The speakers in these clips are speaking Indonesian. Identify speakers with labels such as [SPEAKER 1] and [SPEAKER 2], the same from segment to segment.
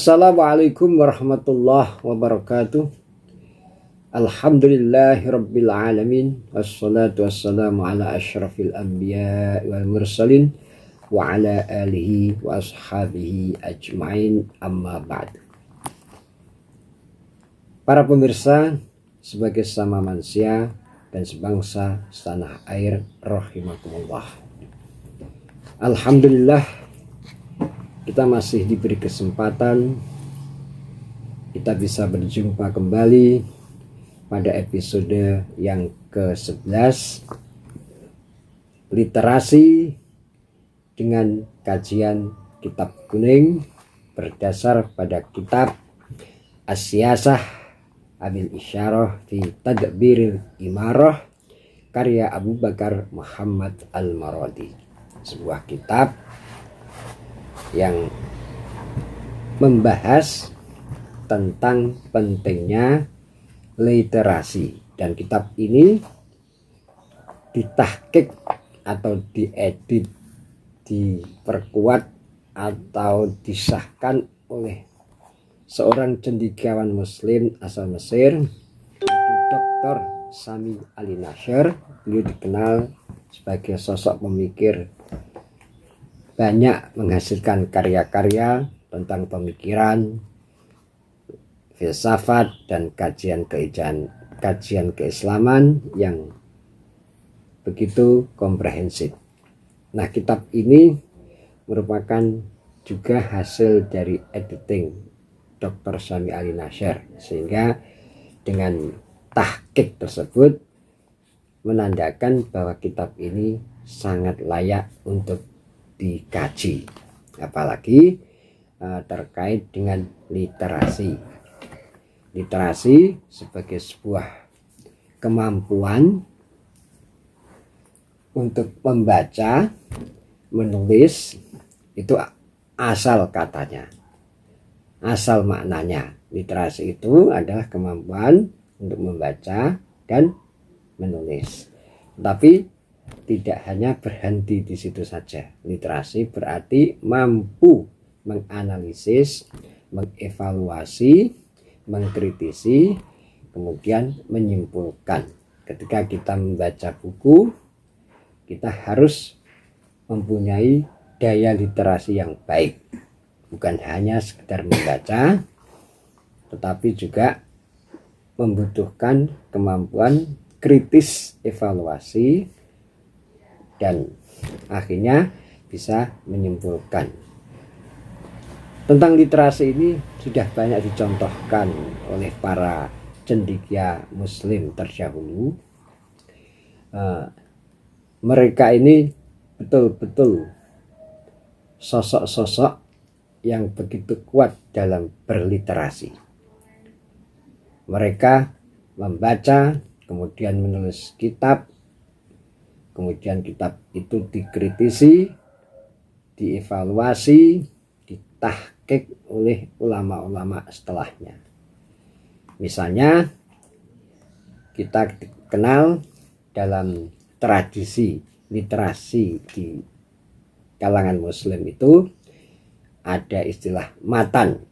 [SPEAKER 1] Assalamualaikum warahmatullahi wabarakatuh. Alhamdulillahirabbil alamin. Wassalatu wassalamu ala asyrafil anbiya wal mursalin wa ala alihi wa ashabihi ajmain, amma ba'd. Para pemirsa, sebagai sesama manusia dan sebangsa setanah air rahimakumullah. Alhamdulillah, kita masih diberi kesempatan, kita bisa berjumpa kembali pada episode yang ke-11, literasi dengan kajian kitab kuning berdasar pada kitab As-Siyasah Abil Isyarah fi Tadbiril Imarah karya Abu Bakar Muhammad Al-Maradi, sebuah kitab yang membahas tentang pentingnya literasi, dan kitab ini ditahqiq atau diedit, diperkuat atau disahkan oleh seorang cendekiawan muslim asal Mesir, Dr. Sami Ali-Nasr. Beliau dikenal sebagai sosok pemikir, banyak menghasilkan karya-karya tentang pemikiran, filsafat, dan kajian keislaman yang begitu komprehensif. Nah, kitab ini merupakan juga hasil dari editing Dr. Sami Ali-Nasr, sehingga dengan tahqiq tersebut menandakan bahwa kitab ini sangat layak untuk dikaji, apalagi terkait dengan literasi sebagai sebuah kemampuan untuk membaca, menulis. Itu asal katanya, asal maknanya. Literasi itu adalah kemampuan untuk membaca dan menulis. Tapi tidak hanya berhenti di situ saja. Literasi berarti mampu menganalisis, mengevaluasi, mengkritisi, kemudian menyimpulkan. Ketika kita membaca buku, kita harus mempunyai daya literasi yang baik. Bukan hanya sekedar membaca, tetapi juga membutuhkan kemampuan kritis evaluasi, dan akhirnya bisa menyimpulkan. Tentang literasi ini sudah banyak dicontohkan oleh para cendekia muslim terdahulu. Mereka ini betul-betul sosok-sosok yang begitu kuat dalam berliterasi. Mereka membaca, kemudian menulis kitab, kemudian kitab itu dikritisi, dievaluasi, ditahqiq oleh ulama-ulama setelahnya. Misalnya, kita kenal dalam tradisi literasi di kalangan muslim itu ada istilah matan.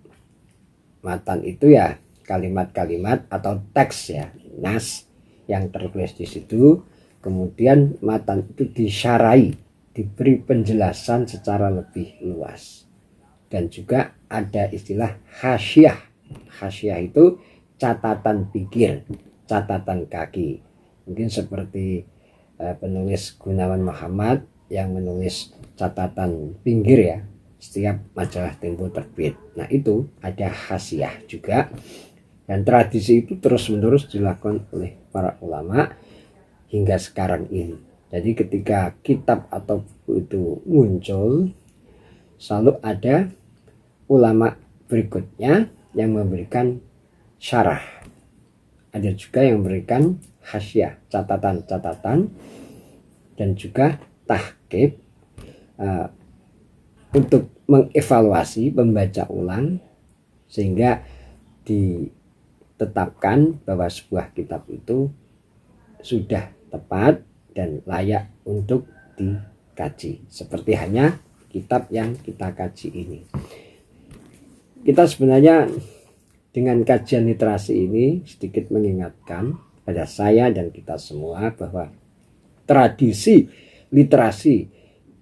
[SPEAKER 1] Matan itu ya kalimat-kalimat atau teks, ya, nas yang tertulis di situ. Kemudian matan itu disyarai, diberi penjelasan secara lebih luas. Dan juga ada istilah hasyiah. Hasyiah itu catatan pikir, catatan kaki. Mungkin seperti penulis Gunawan Muhammad yang menulis catatan pinggir, ya, setiap majalah Tempo terbit. Nah, itu ada hasyiah juga. Dan tradisi itu terus-menerus dilakukan oleh para ulama hingga sekarang ini. Jadi ketika kitab atau buku itu muncul, selalu ada ulama berikutnya yang memberikan syarah. Ada juga yang memberikan hasyiah, catatan-catatan, dan juga tahqiq untuk mengevaluasi, membaca ulang, sehingga ditetapkan bahwa sebuah kitab itu sudah tepat dan layak untuk dikaji, seperti hanya kitab yang kita kaji ini. Kita sebenarnya dengan kajian literasi ini sedikit mengingatkan pada saya dan kita semua bahwa tradisi literasi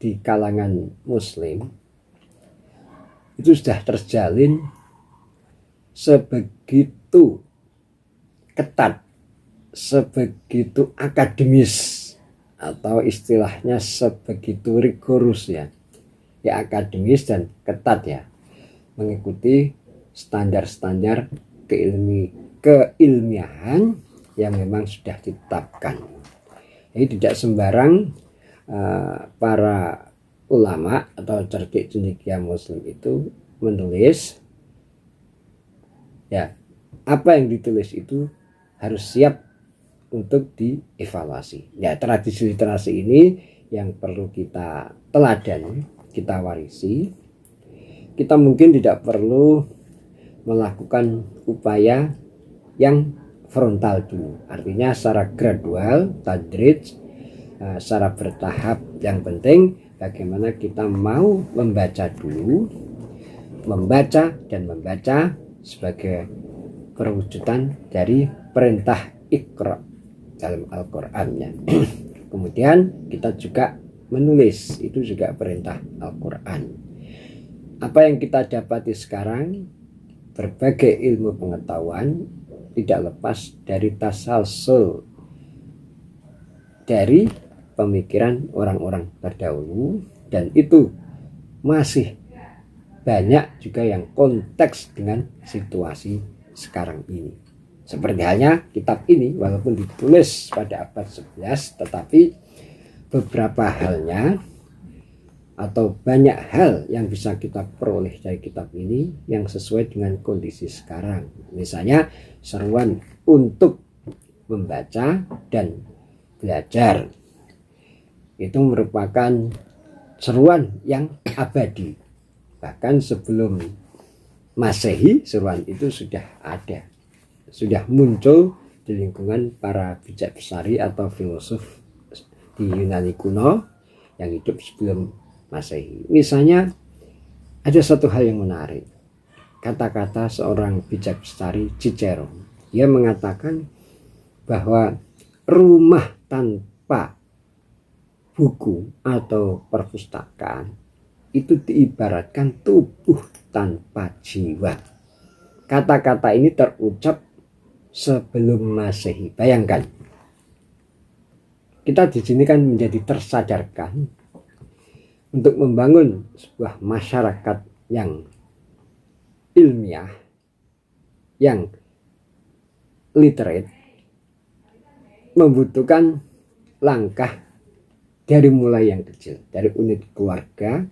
[SPEAKER 1] di kalangan Muslim itu sudah terjalin sebegitu ketat, sebegitu akademis, atau istilahnya sebegitu rigorus ya akademis dan ketat ya, mengikuti standar-standar keilmiahan yang memang sudah ditetapkan. Jadi tidak sembarang para ulama atau cerdik cendekia Muslim itu menulis ya, apa yang ditulis itu harus siap untuk dievaluasi. Ya, tradisi literasi ini yang perlu kita teladani, kita warisi. Kita mungkin tidak perlu melakukan upaya yang frontal dulu, artinya secara gradual, tadrij, secara bertahap. Yang penting bagaimana kita mau membaca dulu, membaca dan membaca sebagai perwujudan dari perintah Iqra dalam Al-Qur'annya. Kemudian kita juga menulis, itu juga perintah Al-Qur'an. Apa yang kita dapati sekarang, berbagai ilmu pengetahuan tidak lepas dari tasalsul dari pemikiran orang-orang terdahulu, dan itu masih banyak juga yang konteks dengan situasi sekarang ini. Seperti halnya kitab ini, walaupun ditulis pada abad 11, tetapi beberapa halnya atau banyak hal yang bisa kita peroleh dari kitab ini yang sesuai dengan kondisi sekarang. Misalnya seruan untuk membaca dan belajar, itu merupakan seruan yang abadi. Bahkan sebelum Masehi, seruan itu sudah ada, sudah muncul di lingkungan para bijak besari atau filosof di Yunani kuno yang hidup sebelum Masehi. Misalnya ada satu hal yang menarik, kata-kata seorang bijak besari Cicero. Dia mengatakan bahwa rumah tanpa buku atau perpustakaan itu diibaratkan tubuh tanpa jiwa. Kata-kata ini terucap sebelum Masehi. Bayangkan, kita di sini kan menjadi tersadarkan untuk membangun sebuah masyarakat yang ilmiah, yang literate, membutuhkan langkah dari mulai yang kecil, dari unit keluarga,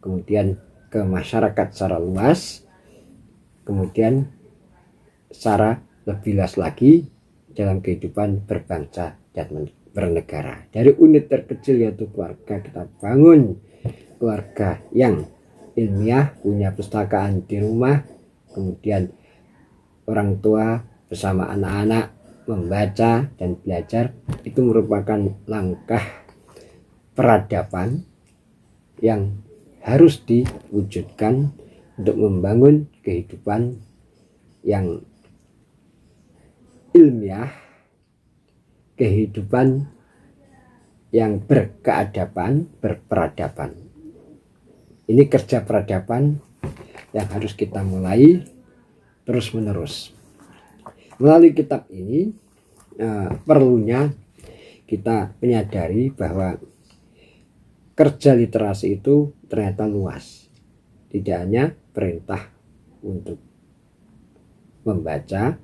[SPEAKER 1] kemudian ke masyarakat secara luas, kemudian secara lebih luas lagi dalam kehidupan berbangsa dan bernegara. Dari unit terkecil yaitu keluarga, kita bangun keluarga yang ilmiah, punya perpustakaan di rumah, kemudian orang tua bersama anak-anak membaca dan belajar. Itu merupakan langkah peradaban yang harus diwujudkan untuk membangun kehidupan yang ilmiah, kehidupan yang berkeadaban, berperadaban. Ini kerja peradaban yang harus kita mulai terus-menerus. Melalui kitab ini perlunya kita menyadari bahwa kerja literasi itu ternyata luas. Tidak hanya perintah untuk membaca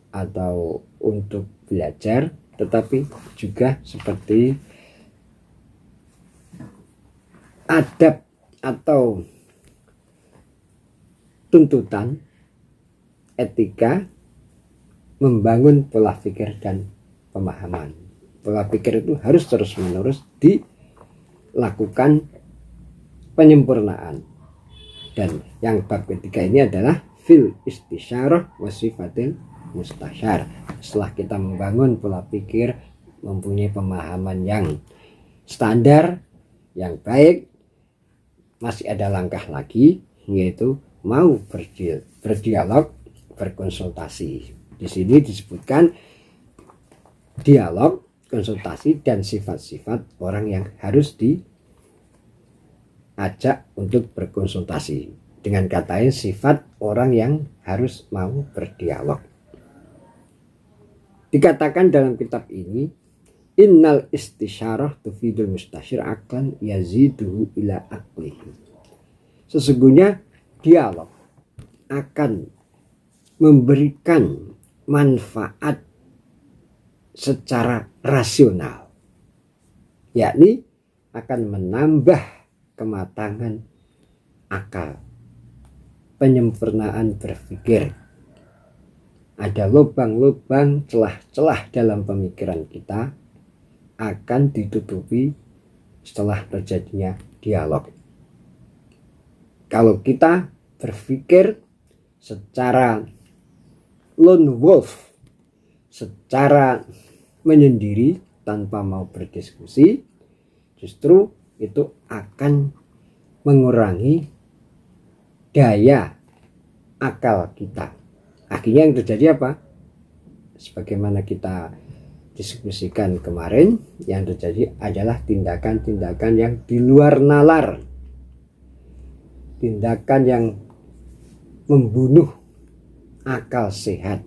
[SPEAKER 1] atau untuk belajar, tetapi juga seperti adab atau tuntutan etika membangun pola pikir dan pemahaman. Pola pikir itu harus terus-menerus dilakukan penyempurnaan. Dan yang bab ketiga ini adalah fil istisyarah wasifatil mustasyar. Setelah kita membangun pola pikir, mempunyai pemahaman yang standar, yang baik, masih ada langkah lagi, yaitu mau berdialog, berkonsultasi. Di sini disebutkan dialog, konsultasi, dan sifat-sifat orang yang harus diajak untuk berkonsultasi. Dengan kata lain, sifat orang yang harus mau berdialog. Dikatakan dalam kitab ini, innal istisyarah tufidul mustasyir aklan yaziduhu ila aklihi. Sesungguhnya dialog akan memberikan manfaat secara rasional, yakni akan menambah kematangan akal, penyempurnaan berpikir. Ada lubang-lubang, celah-celah dalam pemikiran kita akan ditutupi setelah terjadinya dialog. Kalau kita berpikir secara lone wolf, secara menyendiri tanpa mau berdiskusi, justru itu akan mengurangi daya akal kita. Akhirnya yang terjadi apa? Sebagaimana kita diskusikan kemarin, yang terjadi adalah tindakan-tindakan yang di luar nalar, tindakan yang membunuh akal sehat,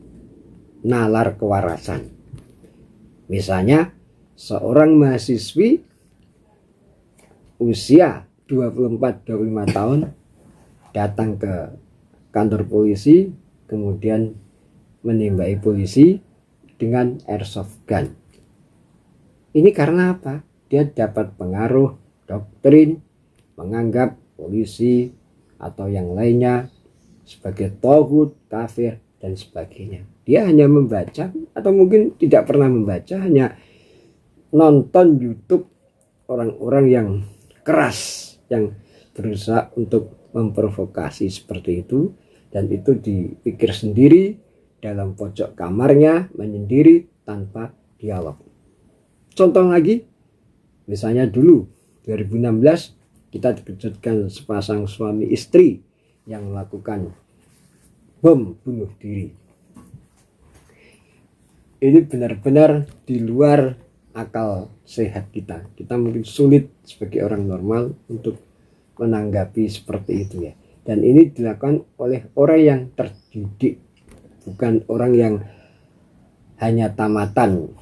[SPEAKER 1] nalar kewarasan. Misalnya seorang mahasiswi usia 24-25 tahun datang ke kantor polisi, kemudian menembaki polisi dengan airsoft gun. Ini karena apa? Dia dapat pengaruh doktrin, menganggap polisi atau yang lainnya sebagai tauhid, kafir, dan sebagainya. Dia hanya membaca, atau mungkin tidak pernah membaca, hanya nonton YouTube orang-orang yang keras, yang berusaha untuk memprovokasi seperti itu, dan itu dipikir sendiri dalam pojok kamarnya, menyendiri tanpa dialog. Contoh lagi, misalnya dulu 2016 kita dikejutkan sepasang suami istri yang melakukan bom bunuh diri. Ini benar-benar di luar akal sehat kita. Kita mungkin sulit sebagai orang normal untuk menanggapi seperti itu ya. Dan ini dilakukan oleh orang yang terdidik, bukan orang yang hanya tamatan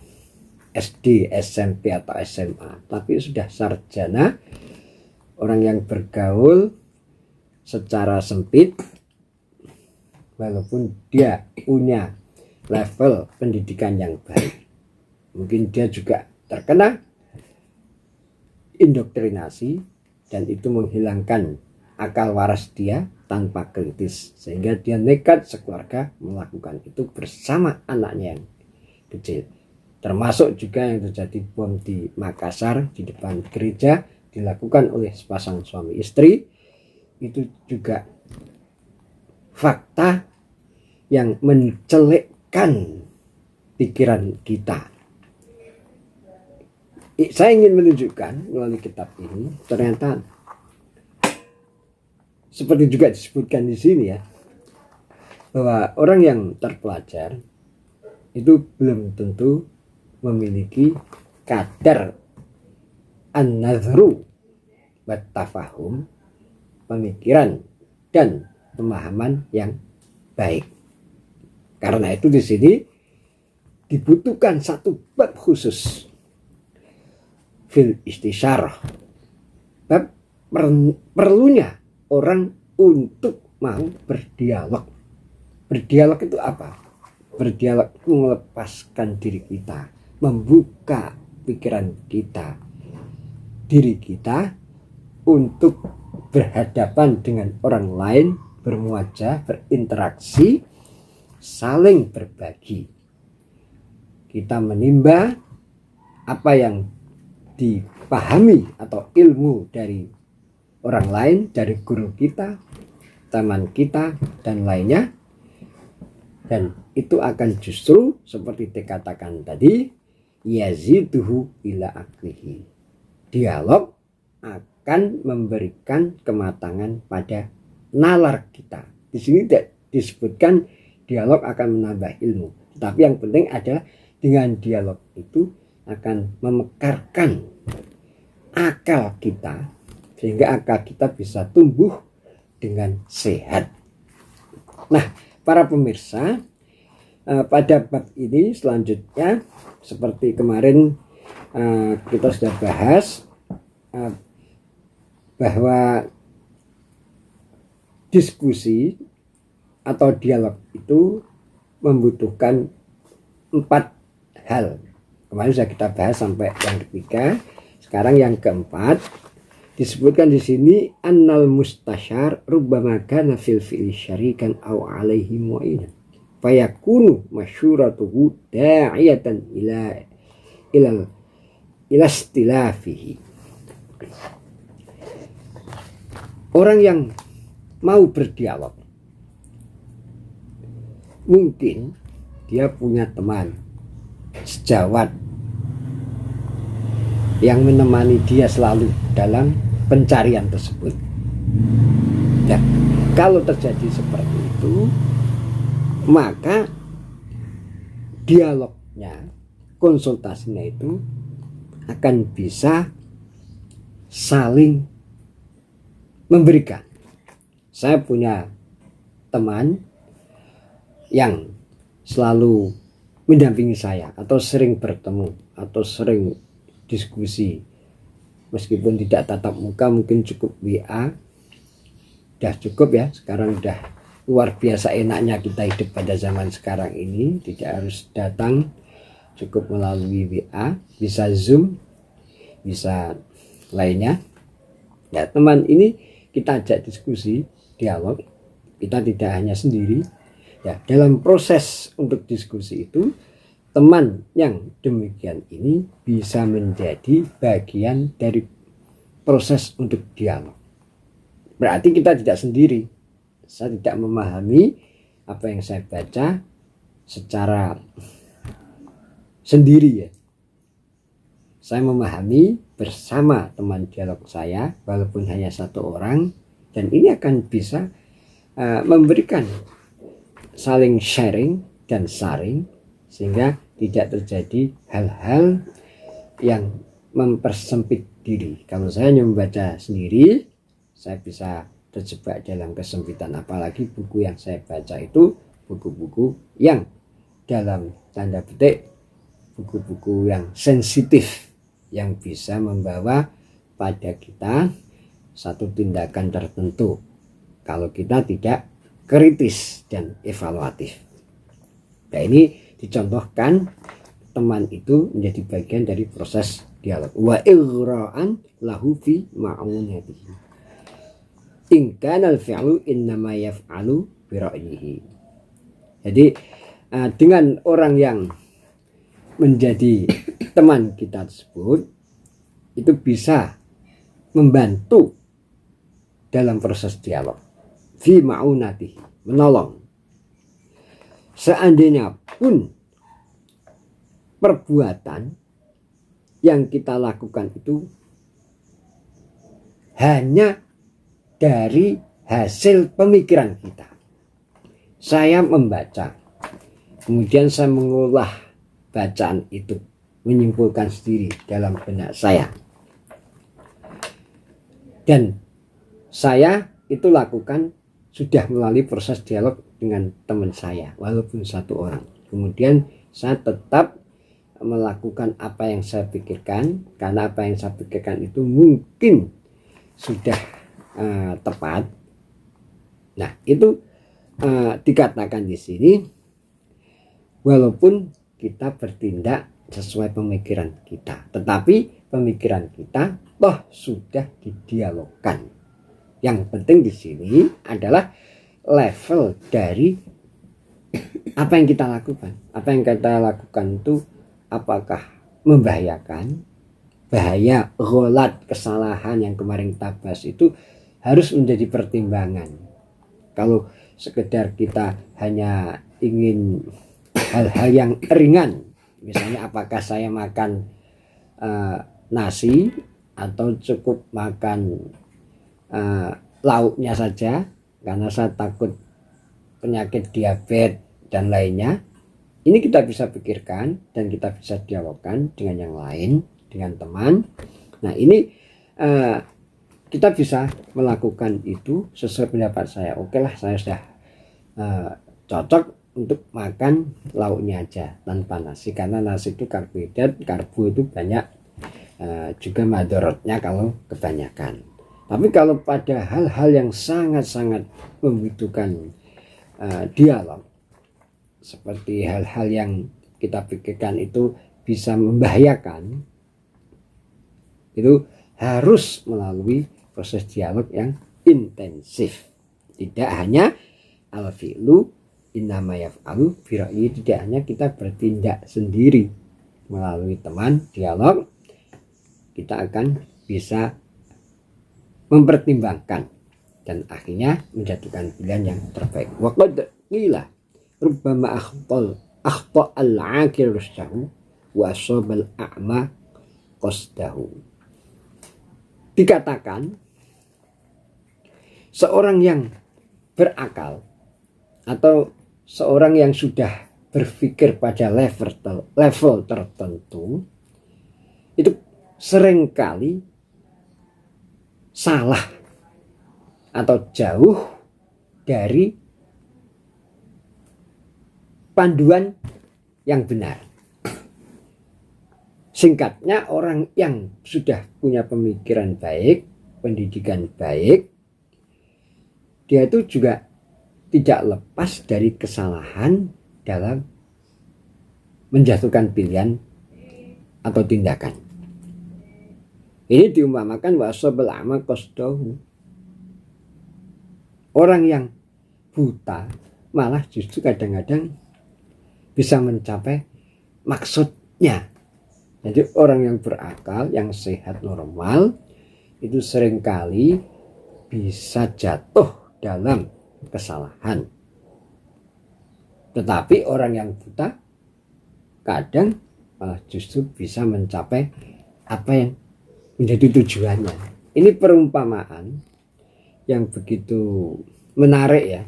[SPEAKER 1] SD, SMP atau SMA, tapi sudah sarjana, orang yang bergaul secara sempit, walaupun dia punya level pendidikan yang baik. Mungkin dia juga terkena indoktrinasi, dan itu menghilangkan akal waras dia tanpa kritis, sehingga dia nekat sekeluarga melakukan itu bersama anaknya yang kecil. Termasuk juga yang terjadi bom di Makassar di depan gereja, dilakukan oleh sepasang suami istri. Itu juga fakta yang mencelekkan pikiran kita. Saya ingin menunjukkan melalui kitab ini, ternyata seperti juga disebutkan di sini ya, bahwa orang yang terpelajar itu belum tentu memiliki kadar an-nazru wa tafahum, pemikiran dan pemahaman yang baik. Karena itu di sini dibutuhkan satu bab khusus fil istisyarah, bab perlunya orang untuk mau berdialog. Berdialog itu apa? Berdialog itu melepaskan diri kita, membuka pikiran kita, diri kita untuk berhadapan dengan orang lain, bermuajah, berinteraksi, saling berbagi. Kita menimba apa yang dipahami atau ilmu dari orang lain, dari guru kita, teman kita, dan lainnya. Dan itu akan justru seperti dikatakan tadi, yaziduhu ila aklihi. Dialog akan memberikan kematangan pada nalar kita. Di sini tidak disebutkan dialog akan menambah ilmu, tapi yang penting adalah dengan dialog itu akan memekarkan akal kita sehingga akal kita bisa tumbuh dengan sehat. Nah, para pemirsa, pada bab ini selanjutnya seperti kemarin kita sudah bahas bahwa diskusi atau dialog itu membutuhkan 4 hal. Kemarin sudah kita bahas sampai yang ketiga. Sekarang yang keempat disebutkan di sini annal mustasyar rubbama kana fil fi'li syarikan aw alaihi mu'inan fayakunu masyuratuhu da'iyatan ila istilafihi. Orang yang mau berdialog mungkin dia punya teman sejawat yang menemani dia selalu dalam pencarian tersebut. Dan kalau terjadi seperti itu, maka dialognya, konsultasinya itu akan bisa saling memberikan. Saya punya teman yang selalu mendampingi saya atau sering bertemu atau sering diskusi, meskipun tidak tatap muka, mungkin cukup WA. Udah cukup ya, sekarang udah luar biasa enaknya kita hidup pada zaman sekarang ini, tidak harus datang, cukup melalui WA, bisa Zoom, bisa lainnya. Ya, teman ini kita ajak diskusi, dialog, kita tidak hanya sendiri. Ya, dalam proses untuk diskusi itu, teman yang demikian ini bisa menjadi bagian dari proses untuk dialog. Berarti kita tidak sendiri. Saya tidak memahami apa yang saya baca secara sendiri ya. Saya memahami bersama teman dialog saya, walaupun hanya satu orang, dan ini akan bisa memberikan saling sharing dan saring, sehingga tidak terjadi hal-hal yang mempersempit diri. Kalau saya hanya membaca sendiri, saya bisa terjebak dalam kesempitan. Apalagi buku yang saya baca itu buku-buku yang dalam tanda petik buku-buku yang sensitif, yang bisa membawa pada kita satu tindakan tertentu kalau kita tidak kritis dan evaluatif. Nah, ini dicontohkan teman itu menjadi bagian dari proses dialog. Wa igra'an lahu fi ma'unatihi. In kana al-fi'lu innama yaf'alu bi ra'yihi. Jadi dengan orang yang menjadi teman kita tersebut itu bisa membantu dalam proses dialog. Fi ma'unatihi, menolong. Seandainya pun perbuatan yang kita lakukan itu hanya dari hasil pemikiran kita. Saya membaca, kemudian saya mengolah bacaan itu, menyimpulkan sendiri dalam benak saya. Dan saya itu lakukan sudah melalui proses dialog dengan teman saya, walaupun satu orang. Kemudian saya tetap melakukan apa yang saya pikirkan, karena apa yang saya pikirkan itu mungkin sudah tepat. Nah, itu dikatakan di sini, walaupun kita bertindak sesuai pemikiran kita, tetapi pemikiran kita toh sudah didialogkan. Yang penting di sini adalah level dari apa yang kita lakukan. Apa yang kita lakukan itu apakah membahayakan? Bahaya, gholat, kesalahan yang kemarin kita bahas itu harus menjadi pertimbangan. Kalau sekedar kita hanya ingin hal-hal yang ringan, misalnya apakah saya makan nasi atau cukup makan lauknya saja, karena saya takut penyakit diabetes dan lainnya. Ini kita bisa pikirkan dan kita bisa dialogkan dengan yang lain, dengan teman. Nah ini kita bisa melakukan itu sesuai pendapat saya. Oke lah, saya sudah cocok untuk makan lauknya aja tanpa nasi, karena nasi itu karbohidrat, karbo itu banyak juga madorotnya kalau kebanyakan. Tapi kalau pada hal-hal yang sangat-sangat membutuhkan dialog, seperti hal-hal yang kita pikirkan itu bisa membahayakan, itu harus melalui proses dialog yang intensif. Tidak hanya al-fi'lu innama yaf'alu bira'yi, tidak hanya kita bertindak sendiri. Melalui teman dialog, kita akan bisa mempertimbangkan dan akhirnya menjatuhkan pilihan yang terbaik. Wa qad qila rubbama akhta al-'aqil rusdahu wa asaba al-a'ma qasdahu. Dikatakan seorang yang berakal atau seorang yang sudah berpikir pada level tertentu itu seringkali salah atau jauh dari panduan yang benar. Singkatnya, orang yang sudah punya pemikiran baik, pendidikan baik, dia itu juga tidak lepas dari kesalahan dalam menjatuhkan pilihan atau tindakan. Ini diumpamakan wasabal a'ma qasdahu. Orang yang buta malah justru kadang-kadang bisa mencapai maksudnya. Jadi orang yang berakal, yang sehat normal itu seringkali bisa jatuh dalam kesalahan. Tetapi orang yang buta kadang malah justru bisa mencapai apa yang menjadi tujuannya. Ini perumpamaan yang begitu menarik ya.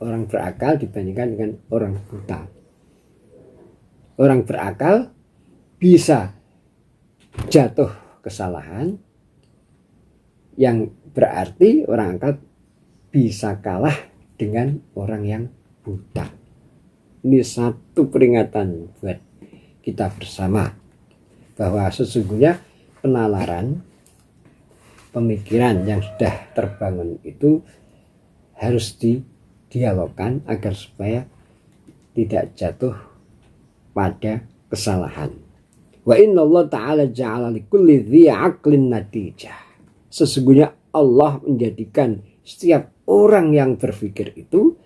[SPEAKER 1] Orang berakal dibandingkan dengan orang buta. Orang berakal bisa jatuh kesalahan, yang berarti orang akal bisa kalah dengan orang yang buta. Ini satu peringatan buat kita bersama bahwa sesungguhnya penalaran pemikiran yang sudah terbangun itu harus didialogkan agar supaya tidak jatuh pada kesalahan. Wa inna Allah ta'ala ja'ala likulli dhi aqlin natijah. Sesungguhnya Allah menjadikan setiap orang yang berpikir itu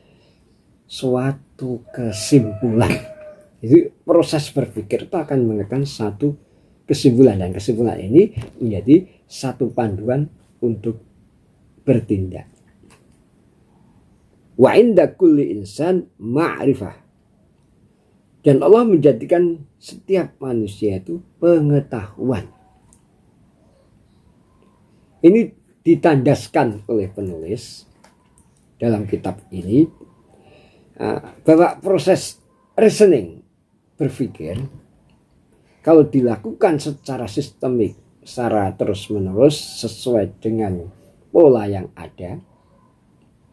[SPEAKER 1] suatu kesimpulan. Jadi proses berpikir itu akan menghasilkan satu kesimpulan, dan kesimpulan ini menjadi satu panduan untuk bertindak. Wa inda kulli insan ma'rifah. Dan Allah menjadikan setiap manusia itu pengetahuan. Ini ditandaskan oleh penulis dalam kitab ini bahwa proses reasoning, berpikir, kalau dilakukan secara sistemik, secara terus-menerus sesuai dengan pola yang ada,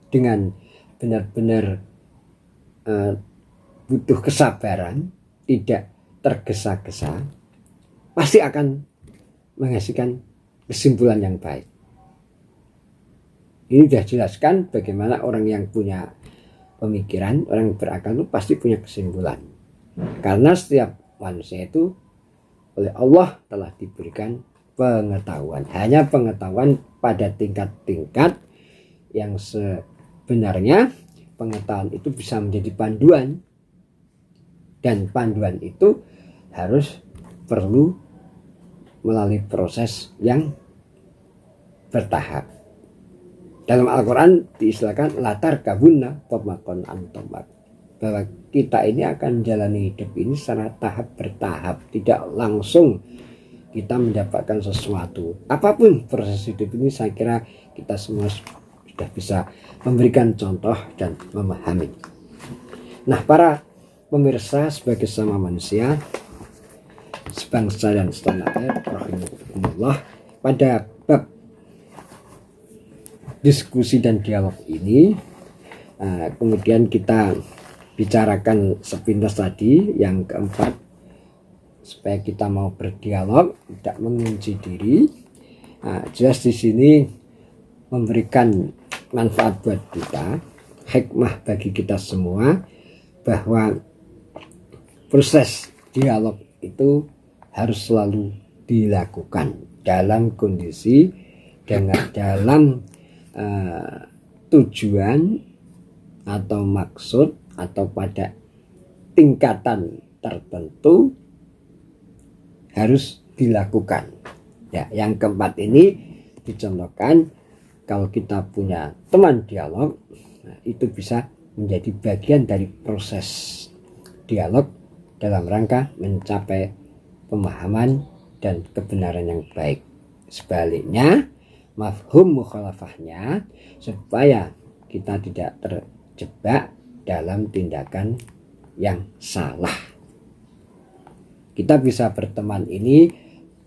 [SPEAKER 1] dengan benar-benar butuh kesabaran, tidak tergesa-gesa, pasti akan menghasilkan kesimpulan yang baik. Ini sudah jelaskan bagaimana orang yang punya pemikiran, orang yang berakal itu pasti punya kesimpulan. Karena setiap manusia itu oleh Allah telah diberikan pengetahuan. Hanya pengetahuan pada tingkat-tingkat yang sebenarnya pengetahuan itu bisa menjadi panduan. Dan panduan itu harus perlu melalui proses yang bertahap. Dalam Al-Quran diistilahkan latar kabunna tomakon antomak, bahwa kita ini akan menjalani hidup ini secara tahap bertahap, tidak langsung kita mendapatkan sesuatu. Apapun proses hidup ini, saya kira kita semua sudah bisa memberikan contoh dan memahami. Nah, para pemirsa sebagai sama manusia, sebangsa dan setanah air, rahimahumullah, pada bab diskusi dan dialog ini kemudian kita bicarakan sepintas tadi. Yang keempat, supaya kita mau berdialog, tidak mengunci diri. Jelas di sini memberikan manfaat buat kita, hikmah bagi kita semua, bahwa proses dialog itu harus selalu dilakukan dalam kondisi dalam tujuan atau maksud atau pada tingkatan tertentu harus dilakukan. Ya, yang keempat ini dicontohkan kalau kita punya teman dialog, itu bisa menjadi bagian dari proses dialog dalam rangka mencapai pemahaman dan kebenaran yang baik. Sebaliknya, mafhum mukhalafahnya, supaya kita tidak terjebak dalam tindakan yang salah. Kita bisa berteman ini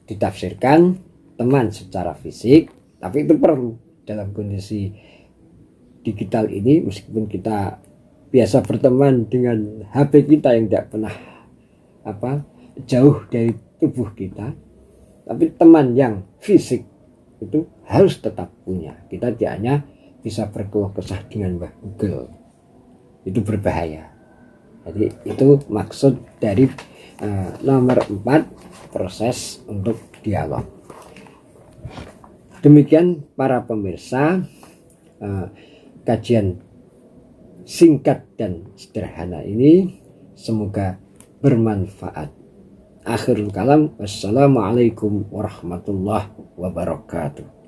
[SPEAKER 1] ditafsirkan teman secara fisik, tapi itu perlu dalam kondisi digital ini. Meskipun kita biasa berteman dengan HP kita yang tidak pernah jauh dari tubuh kita, tapi teman yang fisik itu harus tetap punya. Kita tidak hanya bisa berkeluh kesah dengan Mbah Google, itu berbahaya. Jadi itu maksud dari nomor 4, proses untuk dialog. Demikian para pemirsa, kajian singkat dan sederhana ini semoga bermanfaat. Akhirul kalam, wassalamualaikum warahmatullahi wabarakatuh.